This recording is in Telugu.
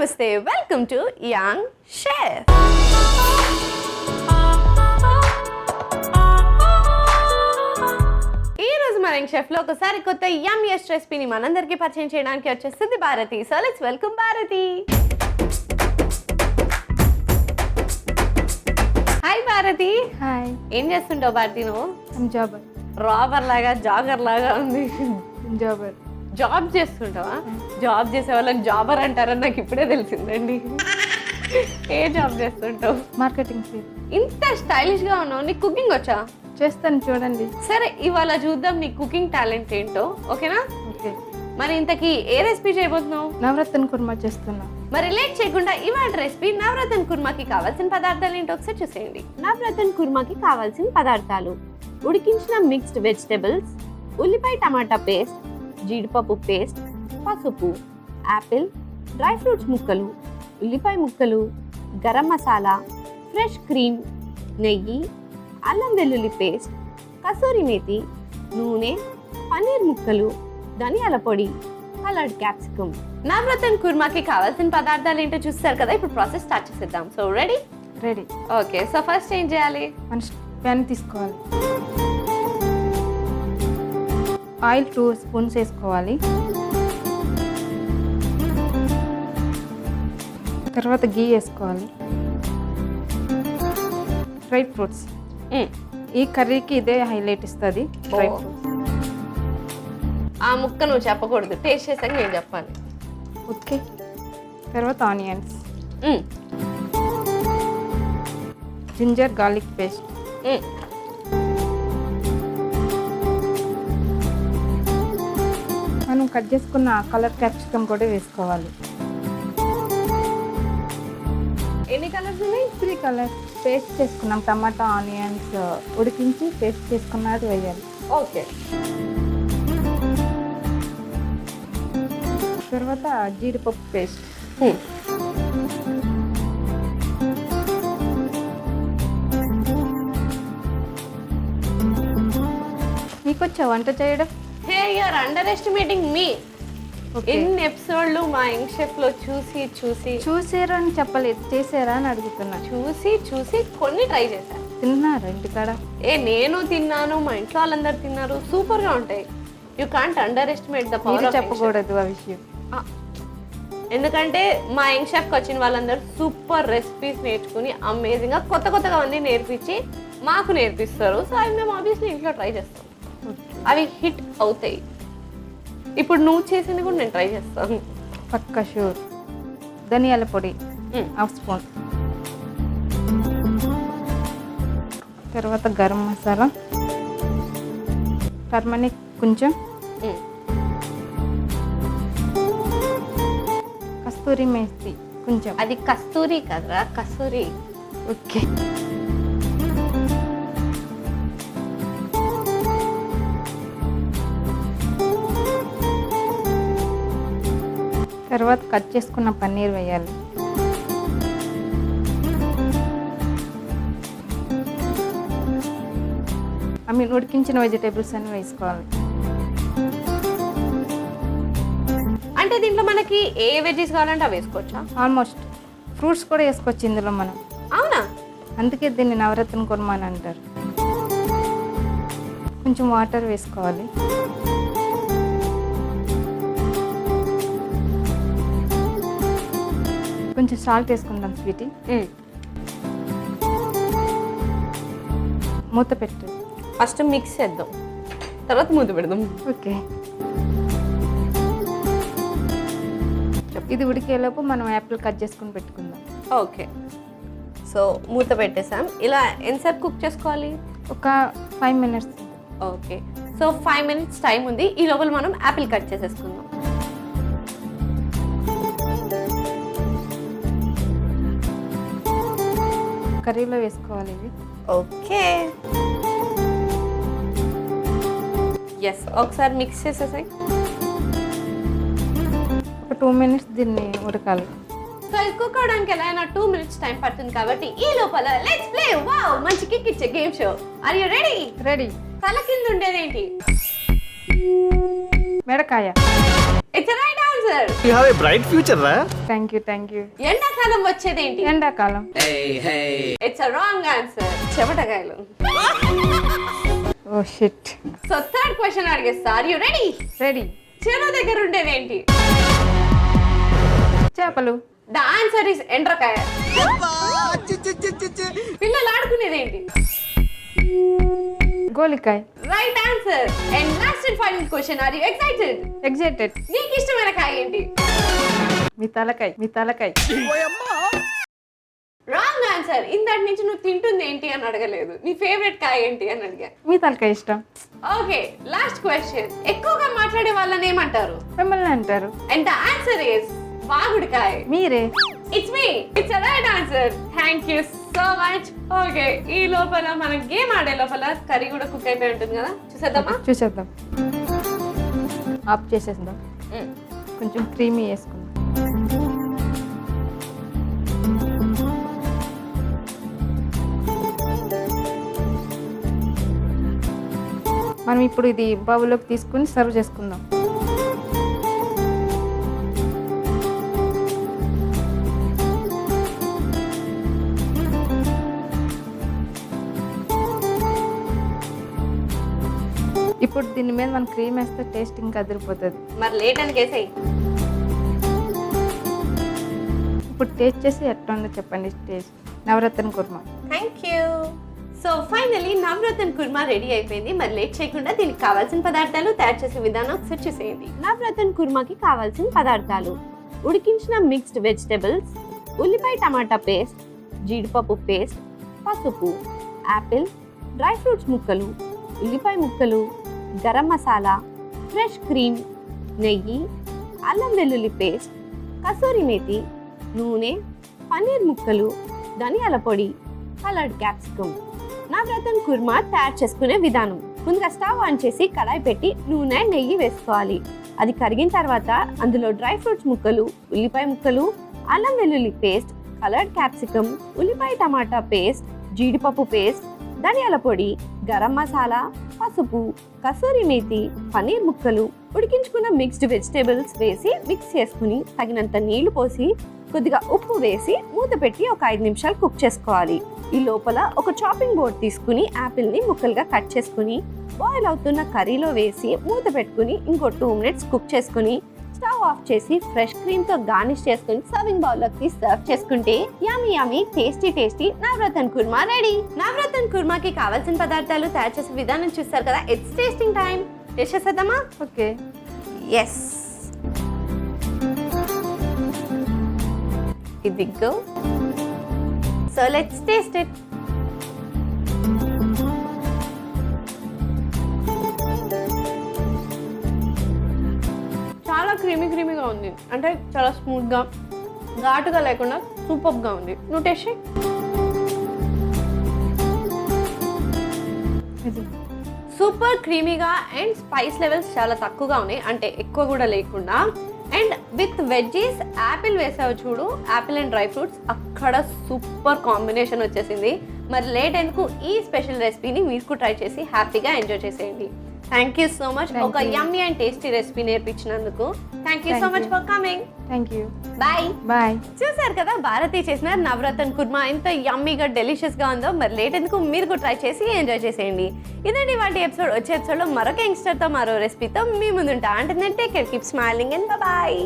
నమస్తే వెల్కమ్ టు యంగ్ షెఫ్. ఈ రోజు మన యంగ్ షెఫ్ లో ఒకసారి కొత్త యమ్మియెస్ట్ రెసిపీని మనందరికీ పరిచయం చేయడానికి వచ్చేస్తుంది Bharathi. So let's welcome Bharathi. Hi Bharathi. Hi. ఏం చేస్తుంటావు భారతి నువ్వు? జాబర్. రాబర్ లాగా జాగర్ లాగా ఉంది. జాబర్. జాబ్ చేస్తుంటావా? జాబ్ చేసే వాళ్ళని జాబర్ అంటారని నాకు ఇప్పుడే తెలిసిందండి. ఏ జాబ్ చేస్తుంటావు? Marketing field. ఇంత స్టైలిష్ గా ఉన్నావు. నీకు కుకింగ్ వచ్చా? చేస్తాను, చూడండి. సరే, ఇవాళ చూద్దాం నీ కుకింగ్ టాలెంట్ ఏంటో. ఓకేనా? ఓకే. మరి ఇంతకీ ఏ రెసిపీ చేయబోతున్నావు? నవరత్న కుర్మా చేస్తున్నా. మరి లేట్ చేయకుండా ఇవాళ రెసిపీ నవరత్న కుర్మాకి కావాల్సిన పదార్థాలు ఏంటో ఒకసారి చూసేయండి. నవరత్న కుర్మాకి కావాల్సిన పదార్థాలు: ఉడికించిన మిక్స్డ్ వెజిటబుల్స్, ఉల్లిపాయ టమాటా పేస్ట్, జీడిపప్పు పేస్ట్, పసుపు, యాపిల్, డ్రై ఫ్రూట్స్ ముక్కలు, ఉల్లిపాయ ముక్కలు, గరం మసాలా, ఫ్రెష్ క్రీమ్, నెయ్యి, అల్లం వెల్లుల్లి పేస్ట్, కసూరి మేతి, నూనె, పన్నీర్ ముక్కలు, ధనియాల పొడి, కలర్డ్ క్యాప్సికమ్. నవరత్న కుర్మాకి కావాల్సిన పదార్థాలు ఏంటో చూస్తారు కదా. ఇప్పుడు ప్రాసెస్ స్టార్ట్ చేసేద్దాం. So ready? Ready. Okay. So first ఏం చేయాలి? మన ప్యాన్ తీసుకోవాలి. ఆయిల్ 2 స్పూన్స్ వేసుకోవాలి. తర్వాత గీ వేసుకోవాలి. Dry fruits. ఈ కర్రీకి ఇదే హైలైట్ ఇస్తుంది. Dry fruits. ఆ ముక్క నువ్వు చెప్పకూడదు, టేస్ట్ చేసాక నేను చెప్పాలి. ఓకే. తర్వాత ఆనియన్స్, జింజర్ గార్లిక్ పేస్ట్, మనం కట్ చేసుకున్న కలర్ క్యాప్సికమ్ కూడా వేసుకోవాలి. ఎన్ని కలర్స్ ఉన్నాయి? 3 కలర్స్. పేస్ట్ చేసుకున్నాం. టమాటా ఆనియన్స్ ఉడికించి పేస్ట్ చేసుకున్నది వేయాలి. ఓకే. తర్వాత జీడిపప్పు పేస్ట్, మీకు వచ్చా వంట చేయడం? హే, యూఆర్ అండర్ ఎస్టిమేటింగ్ మీ. ఎన్ని ఎపిసోడ్లు మా యంగ్ షెఫ్ లో చూసి చూసారా అని చెప్పలేదు, చేసారా అని అడుగుతున్నా. చూసి కొన్ని ట్రై చేశాను. తిన్నారా ఇంటికాడ? నేను తిన్నాను, మా ఇంట్లో వాళ్ళందరూ తిన్నారు. సూపర్ గా ఉంటాయి. You can't under estimate the power of చెప్పకూడదు ఆ విషయం. ఎందుకంటే మా యంగ్ షెఫ్కి వచ్చిన వాళ్ళందరూ సూపర్ రెసిపీస్ నేర్చుకుని అమేజింగ్ గా కొత్తగా అన్ని నేర్పించి మాకు నేర్పిస్తారు. సో అవి మేము ఆబ్వియస్లీ ఇంట్లో ట్రై చేస్తాం. అవి హిట్ అవుతాయి. ఇప్పుడు నువ్వు చేసింది కూడా నేను ట్రై చేస్తాను. పక్కా షూర్. ధనియాల పొడి 1/2 స్పూన్. తర్వాత గరం మసాలా, టర్మరిక్ కొంచెం, కస్తూరి మేతి కొంచెం. అది కస్తూరి కదరా, కసూరి. ఓకే. తర్వాత కట్ చేసుకున్న పన్నీర్ వేయాలి. ఉడికించిన వెజిటేబుల్స్ అన్ని వేసుకోవాలి. అంటే దీంట్లో మనకి ఏ వెజీస్ కావాలంటే అవి వేసుకోవచ్చా? ఆల్మోస్ట్. ఫ్రూట్స్ కూడా వేసుకోవచ్చు ఇందులో మనం. అవునా? అందుకే దీన్ని నవరత్న కుర్మా అని అంటారు. కొంచెం వాటర్ వేసుకోవాలి. కొంచెం సాల్ట్ వేసుకుందాం స్వీటీ. మూత పెట్టు. ఫస్ట్ మిక్స్ చేద్దాం, తర్వాత మూత పెడదాం. ఓకే. ఇది ఉడికేలోపు మనం యాపిల్ కట్ చేసుకుని పెట్టుకుందాం. ఓకే. సో మూత పెట్టేసాం. ఇలా ఎంతసేపు కుక్ చేసుకోవాలి? ఒక 5 minutes. Okay. So 5 minutes time ఉంది. ఈ లోపల మనం యాపిల్ కట్ చేసేసుకుందాం. కర్రీలో వేసుకోవాలి ఇవి. ఓకే. ఎస్, ఒకసారి మిక్స్ చేసేసాయి. ఒక 2 మినిట్స్ దీన్ని ఉడకాలి. సో ఇది కుక్ అవడానికి ఎలా అయినా 2 మినిట్స్ టైం పడుతుంది కాబట్టి ఈ లోపల లెట్స్ ప్లే వావ్ మంచి కిక్ ఇచ్చే game show. Are you ready? Ready. తల కింద ఉండేదేంటి? మెడకాయ. It's right answer. Answer. You have a bright future, రా. థ్యాంక్ యూ ఎండాకాలం వచ్చేదేంటి? ఎండాకాలం. It's a wrong answer. చెమటకాయలు. Oh shit. So third question అడిగేస్తా. Are you ready? రెడీ. చెరువు దగ్గర ఉండేదేంటి? చేపలు. ద ఆన్సర్ ఇస్ ఎండ్రకాయ. పిల్లలు ఆడుకునేదేంటి? గోలికాయ. Right answer. And last and final question. Are you excited? Excited. నీకు ఇష్టమైన కాయ ఏంటి? మీ తలకాయ. Wrong answer. ఇంతటి నుంచి నువ్వు తింటుంది ఏంటి అని అడగలేదు. నీ ఫేవరెట్ కాయ ఏంటి అని అడిగా. మీ తలకాయ ఇష్టం. Okay, last question. ఎక్కువగా మాట్లాడే వాళ్ళని ఏమంటారు? మిమ్మల్ని అంటారు. అండ్ ద ఆన్సర్ ఇస్ వాగుడుకాయ. మీరే. ఇట్స్ మీ. It's a right answer. Thank you so much. Okay, ఈ లోపల మనం గేమ్ ఆడే లోపల కర్రీ కూడా కుక్ అయిపోయి ఉంటుంది కదా, చూసేద్దాం. ఆఫ్ చేసేద్దాం. కొంచెం క్రీమీ వేసుకుందాం. మనం ఇప్పుడు ఇది బౌల్లోకి తీసుకుని సర్వ్ చేసుకుందాం. ఇప్పుడు దీని మీద మనం క్రీమ్ వేస్తే టేస్ట్ ఇంకా అదిరిపోతుంది. మరి లేట్ అని కేసాయి. ఇప్పుడు టేస్ట్ చేసి ఎట్లా ఉందో చెప్పండి. Taste navratan korma. Thank you. So finally navratan kurma ready అయిపోయింది. మరి లేట్ చేయకుండా దీనికి కావాల్సిన పదార్థాలు, తయారు చేసే విధానం ఒకసారి చూసేయండి. నవరత్న కుర్మాకి కావాల్సిన పదార్థాలు: ఉడికించిన మిక్స్డ్ వెజిటబుల్స్, ఉల్లిపాయ టమాటా పేస్ట్, జీడిపప్పు పేస్ట్, పసుపు, యాపిల్, డ్రై ఫ్రూట్స్ ముక్కలు, ఉల్లిపాయ ముక్కలు, గరం మసాలా, ఫ్రెష్ క్రీమ్, నెయ్యి, అల్లం వెల్లుల్లి పేస్ట్, కసూరి మేతి, నూనె, పన్నీర్ ముక్కలు, ధనియాల పొడి, కలర్డ్ క్యాప్సికమ్. నవరత్న కుర్మా తయారు చేసుకునే విధానం: ముందుగా స్టవ్ ఆన్ చేసి కడాయి పెట్టి నూనె, నెయ్యి వేసుకోవాలి. అది కరిగిన తర్వాత అందులో డ్రై ఫ్రూట్స్ ముక్కలు, ఉల్లిపాయ ముక్కలు, అల్లం వెల్లుల్లి పేస్ట్, కలర్డ్ క్యాప్సికమ్, ఉల్లిపాయ టమాటా పేస్ట్, జీడిపప్పు పేస్ట్, ధనియాల పొడి, గరం మసాలా, పసుపు, కసూరి మేతి, పన్నీర్ ముక్కలు, ఉడికించుకున్న మిక్స్డ్ వెజిటేబుల్స్ వేసి మిక్స్ చేసుకుని తగినంత నీళ్లు పోసి కొద్దిగా ఉప్పు వేసి మూత పెట్టి ఒక 5 నిమిషాలు కుక్ చేసుకోవాలి. ఈ లోపల ఒక చాపింగ్ బోర్డ్ తీసుకుని యాపిల్ని ముక్కలుగా కట్ చేసుకుని బాయిల్ అవుతున్న కర్రీలో వేసి మూత పెట్టుకుని ఇంకో 2 మినిట్స్ కుక్ చేసుకుని స్టవ్ ఆఫ్ చేసి ఫ్రెష్ క్రీమ్ తో గార్నిష్ చేసుకుని సర్వింగ్ బౌల్ లోకి సర్వ్ చేసుకుంటే yummy tasty Navratna kurma ready. Navratna కుర్మాకి కావాల్సిన పదార్థాలు, తయారు చేసే విధానం చూస్తారు కదా. It's tasting time. టేస్ట్ చేసేద్దామా? ఓకే. ఎస్, ఇది గో. So let's taste it. చాలా క్రీమీగా ఉంది. అంటే చాలా స్మూత్గా, ఘాటుగా లేకుండా సూపర్గా ఉంది. నువ్వు టేస్ట్ చేయి. సూపర్ క్రీమీగా అండ్ స్పైస్ లెవెల్స్ చాలా తక్కువగా ఉన్నాయి, అంటే ఎక్కువ కూడా లేకుండా. అండ్ విత్ వెజ్జీస్ యాపిల్ వేసావు చూడు, యాపిల్ అండ్ డ్రై ఫ్రూట్స్, అక్కడ సూపర్ కాంబినేషన్ వచ్చేసింది. మరి లేట్ ఎందుకు, ఈ స్పెషల్ రెసిపీని మీరు ట్రై చేసి హ్యాపీగా ఎంజాయ్ చేసేయండి. థ్యాంక్ యూ సో మచ్ ఒక యమ్మీ అండ్ టేస్టీ రెసిపీ నేర్పించినందుకు. Thank you so much for coming. Thank you. Bye. చూసారు కదా భారతి చేసిన నవరత్న కుర్మా ఎంత యమ్మీగా డెలిషియస్గా ఉందో. మరి లేట్ ఎందుకు, మీరు కూడా ట్రై చేసి ఎంజాయ్ చేసేయండి. ఇదండి వాటి ఎపిసోడ్. వచ్చే ఎపిసోడ్లో మరొక యంగ్స్టర్తో మరో రెసిపీతో మీ ముందుంటా. అంటే take care, keep smiling and bye.